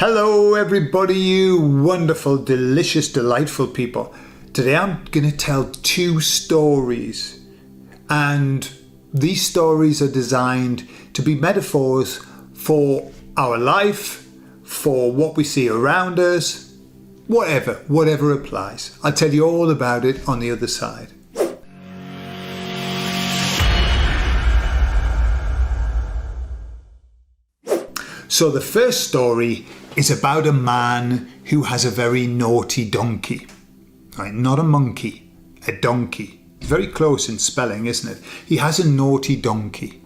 Hello everybody, you wonderful, delicious, delightful people. Today I'm going to tell two stories, and these stories are designed to be metaphors for our life, for what we see around us, whatever applies. I'll tell you all about it on the other side. So the first story is about a man who has a very naughty donkey. Right? Not a monkey, a donkey. Very close in spelling, isn't it? He has a naughty donkey.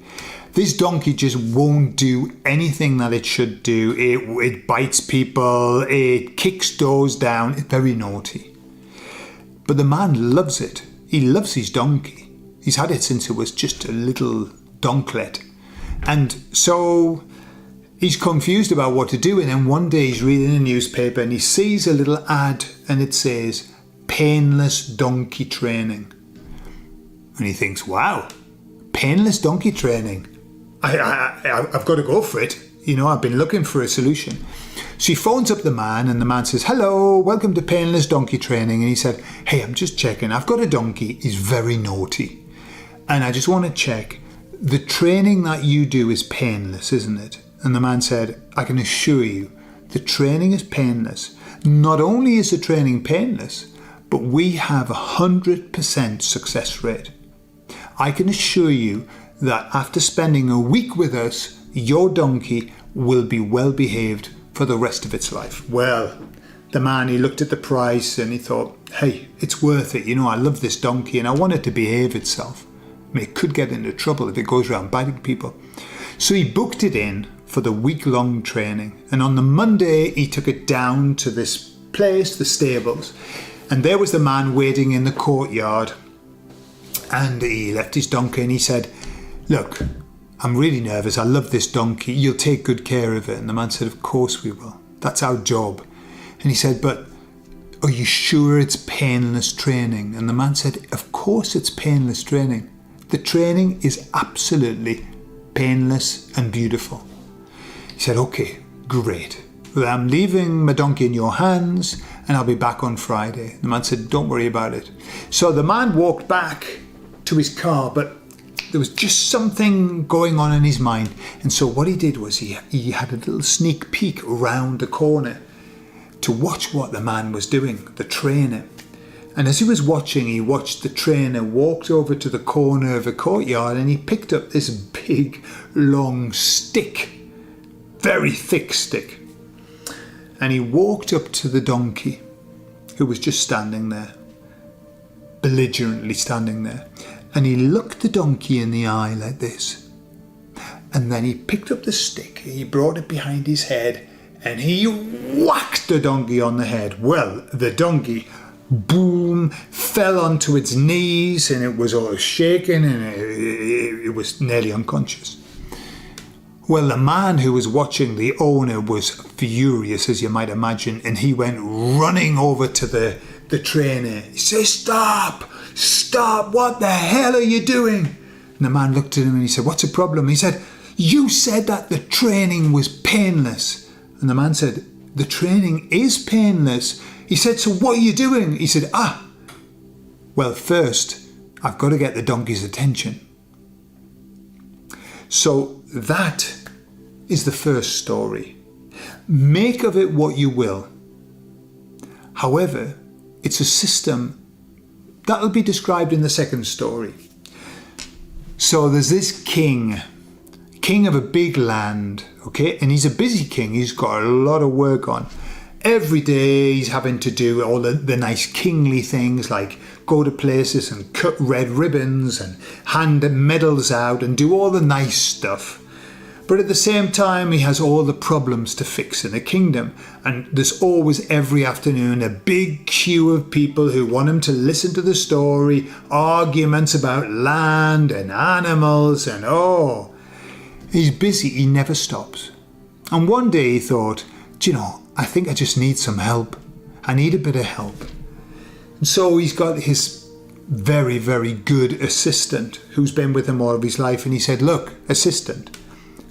This donkey just won't do anything that it should do. It bites people, it kicks doors down. It's very naughty. But the man loves it. He loves his donkey. He's had it since it was just a little donklet. And so he's confused about what to do, and then one day he's reading a newspaper and he sees a little ad and it says, painless donkey training. And he thinks, wow, painless donkey training. I've got to go for it. You know, I've been looking for a solution. So he phones up the man and the man says, hello, welcome to painless donkey training. And he said, hey, I'm just checking. I've got a donkey. He's very naughty. And I just want to check. The training that you do is painless, isn't it? And the man said, I can assure you, the training is painless. Not only is the training painless, but we have 100% success rate. I can assure you that after spending a week with us, your donkey will be well behaved for the rest of its life. Well, the man, he looked at the price and he thought, hey, it's worth it. You know, I love this donkey and I want it to behave itself. I mean, it could get into trouble if it goes around biting people. So he booked it in for the week-long training. And on the Monday, he took it down to this place, the stables. And there was the man waiting in the courtyard. And he left his donkey and he said, look, I'm really nervous. I love this donkey. You'll take good care of it. And the man said, of course we will. That's our job. And he said, but are you sure it's painless training? And the man said, of course it's painless training. The training is absolutely painless and beautiful. He said, okay, great. Well, I'm leaving my donkey in your hands and I'll be back on Friday. The man said, don't worry about it. So the man walked back to his car, but there was just something going on in his mind. And so what he did was he had a little sneak peek around the corner to watch what the man was doing, the trainer. And as he was watching, he watched the trainer walked over to the corner of a courtyard and he picked up this big, long stick. Very thick stick. And he walked up to the donkey, who was just standing there, belligerently standing there. And he looked the donkey in the eye like this. And then he picked up the stick, he brought it behind his head, and he whacked the donkey on the head. Well, the donkey, boom, fell onto its knees, and it was all shaking, and it was nearly unconscious. Well, the man who was watching, the owner, was furious, as you might imagine, and he went running over to the trainer. He said, stop, what the hell are you doing? And the man looked at him and he said, what's the problem? He said, you said that the training was painless. And the man said, the training is painless. He said, so what are you doing? He said, well, first, I've got to get the donkey's attention. So that is the first story. Make of it what you will. However, it's a system that will be described in the second story. So there's this king of a big land, okay? And he's a busy king. He's got a lot of work on. Every day he's having to do all the nice kingly things like go to places and cut red ribbons and hand medals out and do all the nice stuff. But at the same time, he has all the problems to fix in the kingdom. And there's always every afternoon a big queue of people who want him to listen to the story, arguments about land and animals and he's busy, he never stops. And one day he thought, do you know, I think I just need some help. I need a bit of help. And so he's got his very, very good assistant who's been with him all of his life. And he said, look, assistant,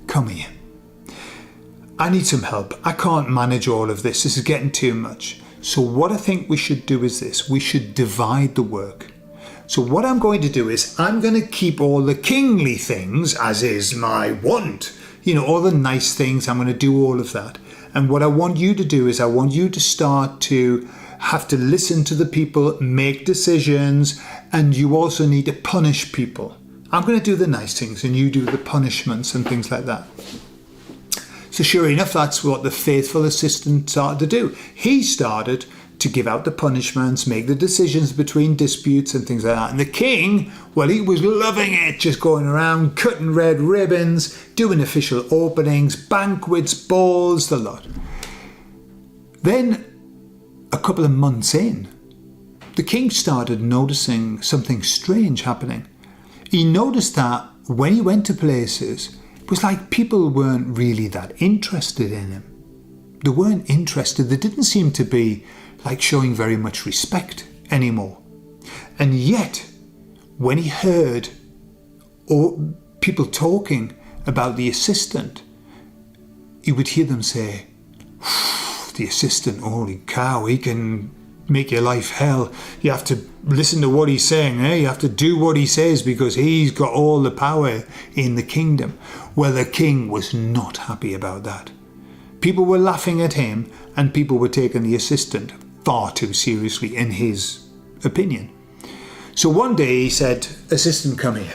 come here. I need some help. I can't manage all of this. This is getting too much. So what I think we should do is this. We should divide the work. So what I'm going to do is I'm going to keep all the kingly things, as is my want. All the nice things. I'm going to do all of that. And what I want you to do is I want you to start to have to listen to the people, make decisions, and you also need to punish people. I'm going to do the nice things and you do the punishments and things like that. So sure enough, that's what the faithful assistant started to do. He started to give out the punishments, make the decisions between disputes and things like that. And the king, well, he was loving it, just going around, cutting red ribbons, doing official openings, banquets, balls, the lot. Then, a couple of months in, the king started noticing something strange happening. He noticed that when he went to places, it was like people weren't really that interested in him. They weren't interested. They didn't seem to be like showing very much respect anymore. And yet, when he heard people talking about the assistant, he would hear them say, the assistant, holy cow, he can make your life hell. You have to listen to what he's saying, eh? You have to do what he says because he's got all the power in the kingdom. Well, the king was not happy about that. People were laughing at him and people were taking the assistant far too seriously in his opinion. So one day he said, assistant, come here.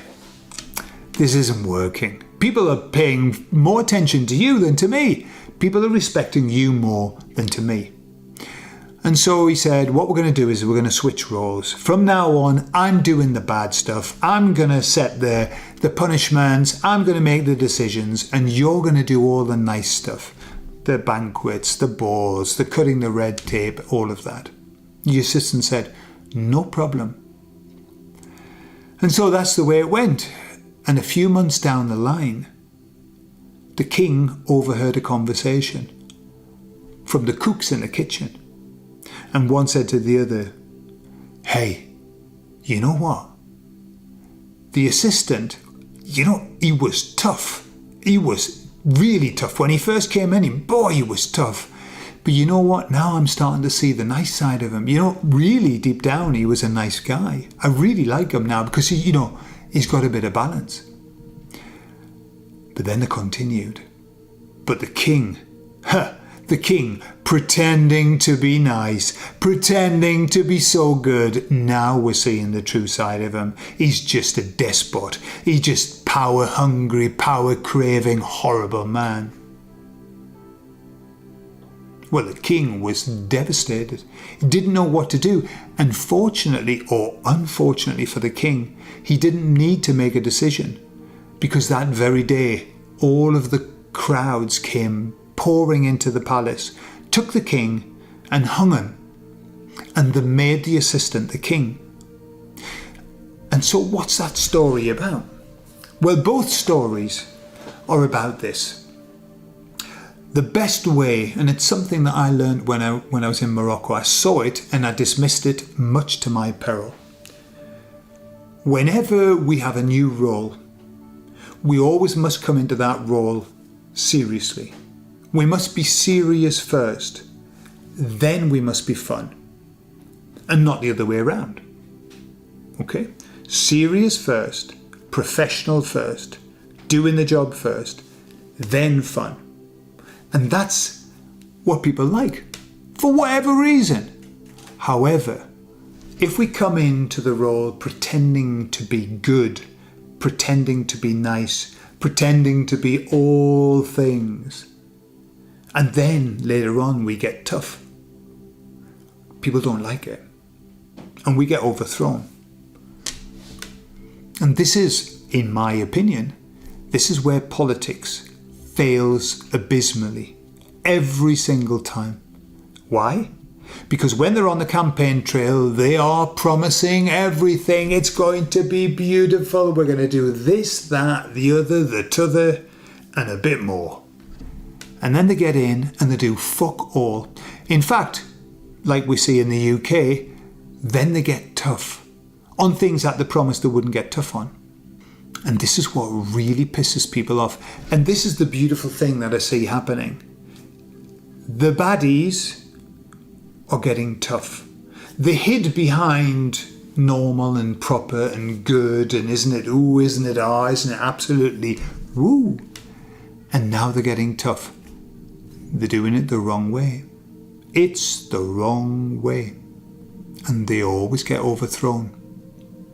This isn't working. People are paying more attention to you than to me. People are respecting you more than to me. And so he said, what we're going to do is we're going to switch roles. From now on, I'm doing the bad stuff. I'm going to set the punishments. I'm going to make the decisions. And you're going to do all the nice stuff. The banquets, the balls, the cutting the red tape, all of that. The assistant said, no problem. And so that's the way it went. And a few months down the line, the king overheard a conversation from the cooks in the kitchen. And one said to the other, hey, you know what? The assistant, he was tough. He was really tough. When he first came in, boy, he was tough. But you know what? Now I'm starting to see the nice side of him. Really deep down, he was a nice guy. I really like him now because, he's got a bit of balance. But then they continued. But the king, pretending to be nice, pretending to be so good. Now we're seeing the true side of him. He's just a despot. He's just power hungry, power craving, horrible man. Well, the king was devastated. He didn't know what to do. And fortunately or unfortunately for the king, he didn't need to make a decision, because that very day, all of the crowds came pouring into the palace, took the king and hung him, and they made the assistant the king. And so what's that story about? Well, both stories are about this. The best way, and it's something that I learned when I was in Morocco, I saw it and I dismissed it much to my peril. Whenever we have a new role, we always must come into that role seriously. We must be serious first, then we must be fun, and not the other way around. Okay? Serious first, professional first, doing the job first, then fun. And that's what people like, for whatever reason. However, if we come into the role pretending to be good, pretending to be nice, pretending to be all things, and then later on we get tough, people don't like it, and we get overthrown. And this is, in my opinion, this is where politics fails abysmally every single time. Why? Because when they're on the campaign trail, they are promising everything. It's going to be beautiful. We're going to do this, that, the other, the t'other, and a bit more. And then they get in and they do fuck all. In fact, like we see in the UK, then they get tough on things that they promised they wouldn't get tough on. And this is what really pisses people off. And this is the beautiful thing that I see happening. the baddies are getting tough. They hid behind normal and proper and good and isn't it, ooh, isn't it, ah, isn't it, absolutely, woo. And now they're getting tough. They're doing it the wrong way. It's the wrong way. And they always get overthrown.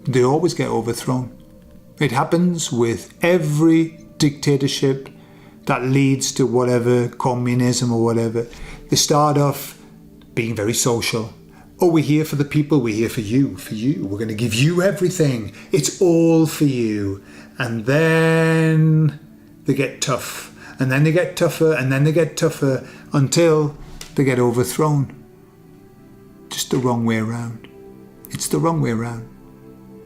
They always get overthrown. It happens with every dictatorship that leads to whatever, communism or whatever. They start off being very social. Oh, we're here for the people, we're here for you, We're going to give you everything. It's all for you. And then they get tough. And then they get tougher, and then they get tougher until they get overthrown. Just the wrong way around. It's the wrong way around.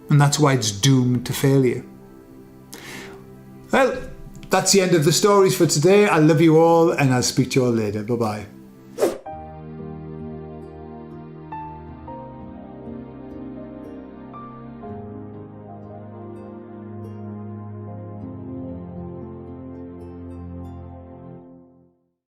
And that's why it's doomed to failure. Well, that's the end of the stories for today. I love you all, and I'll speak to you all later. Bye-bye.